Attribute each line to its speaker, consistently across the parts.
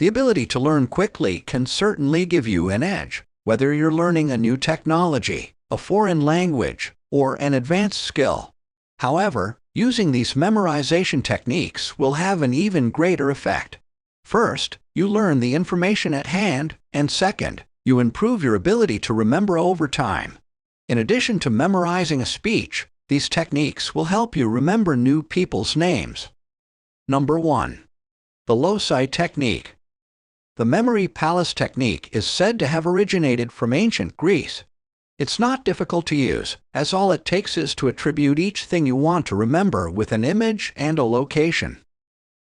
Speaker 1: The ability to learn quickly can certainly give you an edge, whether you're learning a new technology, a foreign language, or an advanced skill. However, using these memorization techniques will have an even greater effect. First, you learn the information at hand, and second, you improve your ability to remember over time. In addition to memorizing a speech, these techniques will help you remember new people's names. Number 1. The Loci Technique. The memory palace technique is said to have originated from ancient Greece. It's not difficult to use, as all it takes is to attribute each thing you want to remember with an image and a location.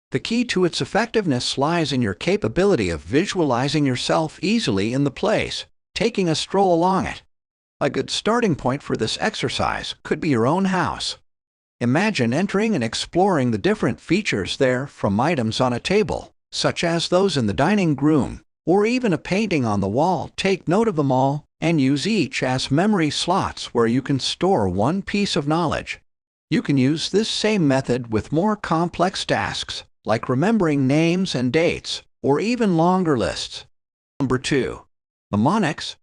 Speaker 1: The key to its effectiveness lies in your capability of visualizing yourself easily in the place, taking a stroll along it. A good starting point for this exercise could be your own house. Imagine entering and exploring the different features there, from items on a table, such as those in the dining room, or even a painting on the wall. Take note of them all, and use each as memory slots where you can store one piece of knowledge. You can use this same method with more complex tasks, like remembering names and dates, or even longer lists. Number 2. Mnemonics.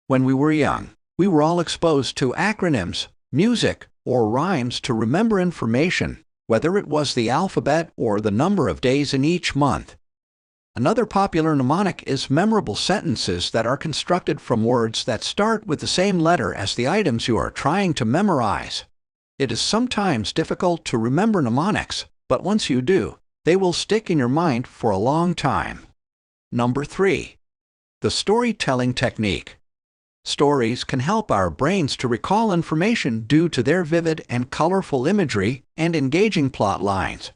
Speaker 1: When we were young, we were all exposed to acronyms, music, or rhymes to remember information, whether it was the alphabet or the number of days in each month. Another popular mnemonic is memorable sentences that are constructed from words that start with the same letter as the items you are trying to memorize. It is sometimes difficult to remember mnemonics, but once you do, they will stick in your mind for a long time. Number 3. The storytelling technique. Stories can help our brains to recall information due to their vivid and colorful imagery and engaging plot lines.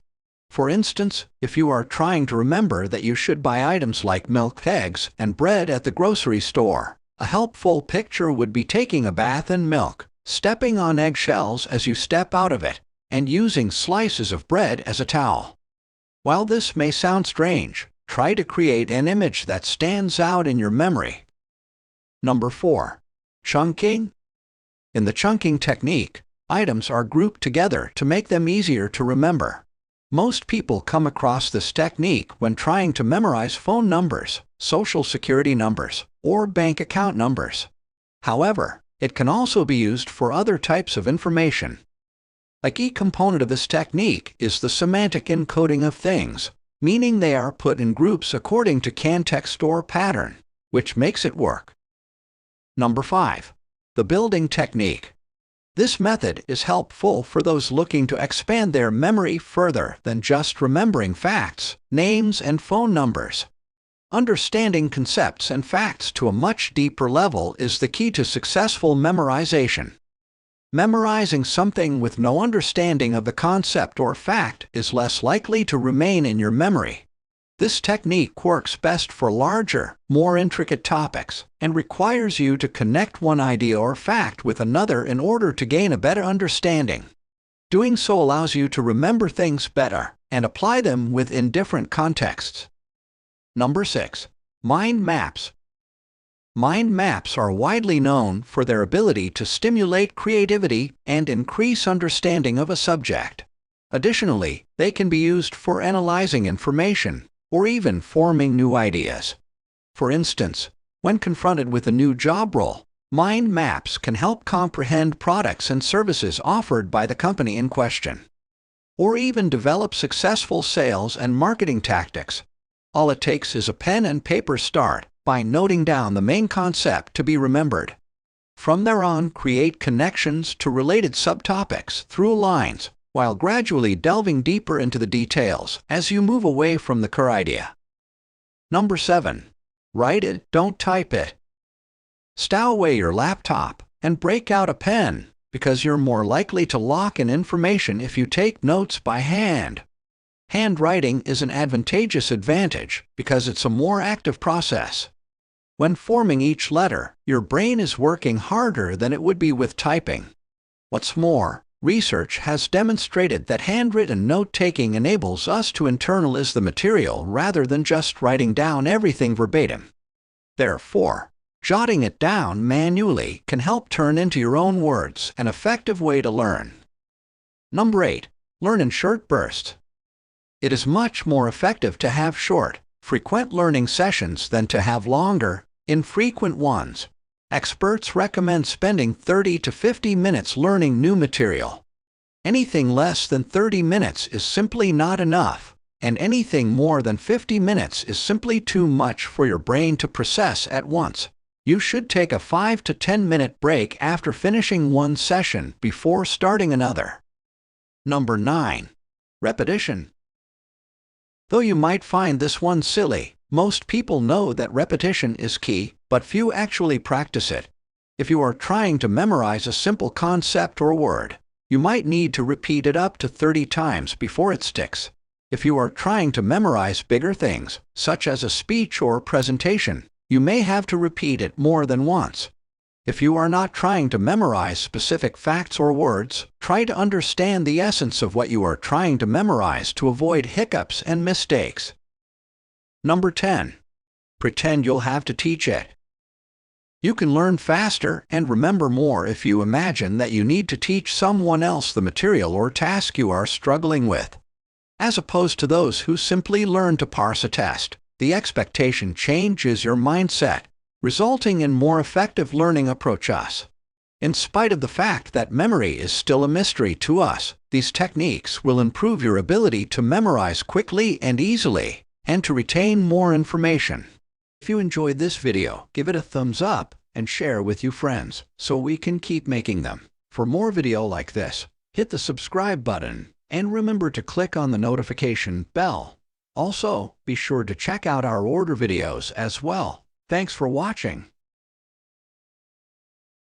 Speaker 1: For instance, if you are trying to remember that you should buy items like milk, eggs, and bread at the grocery store, a helpful picture would be taking a bath in milk, stepping on eggshells as you step out of it, and using slices of bread as a towel. While this may sound strange, try to create an image that stands out in your memory. Number 4. Chunking. In the chunking technique, items are grouped together to make them easier to remember. Most people come across this technique when trying to memorize phone numbers, social security numbers, or bank account numbers. However, it can also be used for other types of information. A key component of this technique is the semantic encoding of things, meaning they are put in groups according to context or pattern, which makes it work. Number 5. The building technique. This method is helpful for those looking to expand their memory further than just remembering facts, names, and phone numbers. Understanding concepts and facts to a much deeper level is the key to successful memorization. Memorizing something with no understanding of the concept or fact is less likely to remain in your memory. This technique works best for larger, more intricate topics, and requires you to connect one idea or fact with another in order to gain a better understanding. Doing so allows you to remember things better and apply them within different contexts. Number 6. Mind maps. Mind maps are widely known for their ability to stimulate creativity and increase understanding of a subject. Additionally, they can be used for analyzing information, or even forming new ideas. For instance, when confronted with a new job role, mind maps can help comprehend products and services offered by the company in question, or even develop successful sales and marketing tactics. All it takes is a pen and paper. Start by noting down the main concept to be remembered. From there on, create connections to related subtopics through lines, while gradually delving deeper into the details as you move away from the core idea. Number 7. Write it, don't type it. Stow away your laptop and break out a pen, because you're more likely to lock in information if you take notes by hand. Handwriting is an advantageous advantage because it's a more active process. When forming each letter, your brain is working harder than it would be with typing. What's more, research has demonstrated that handwritten note-taking enables us to internalize the material rather than just writing down everything verbatim. Therefore, jotting it down manually can help turn into your own words an effective way to learn. Number 8. Learn in short bursts. It is much more effective to have short, frequent learning sessions than to have longer, infrequent ones. Experts recommend spending 30 to 50 minutes learning new material. Anything less than 30 minutes is simply not enough, and anything more than 50 minutes is simply too much for your brain to process at once. You should take a 5 to 10 minute break after finishing one session before starting another. Number 9. Repetition. Though you might find this one silly, most people know that repetition is key, but few actually practice it. If you are trying to memorize a simple concept or word, you might need to repeat it up to 30 times before it sticks. If you are trying to memorize bigger things, such as a speech or presentation, you may have to repeat it more than once. If you are not trying to memorize specific facts or words, try to understand the essence of what you are trying to memorize to avoid hiccups and mistakes. Number 10. Pretend you'll have to teach it. You can learn faster and remember more if you imagine that you need to teach someone else the material or task you are struggling with. As opposed to those who simply learn to parse a test, the expectation changes your mindset, resulting in more effective learning approaches. In spite of the fact that memory is still a mystery to us, these techniques will improve your ability to memorize quickly and easily, and to retain more information. If you enjoyed this video, give it a thumbs up and share with your friends so we can keep making them. For more video like this, hit the subscribe button and remember to click on the notification bell. Also, be sure to check out our order videos as well. Thanks for watching.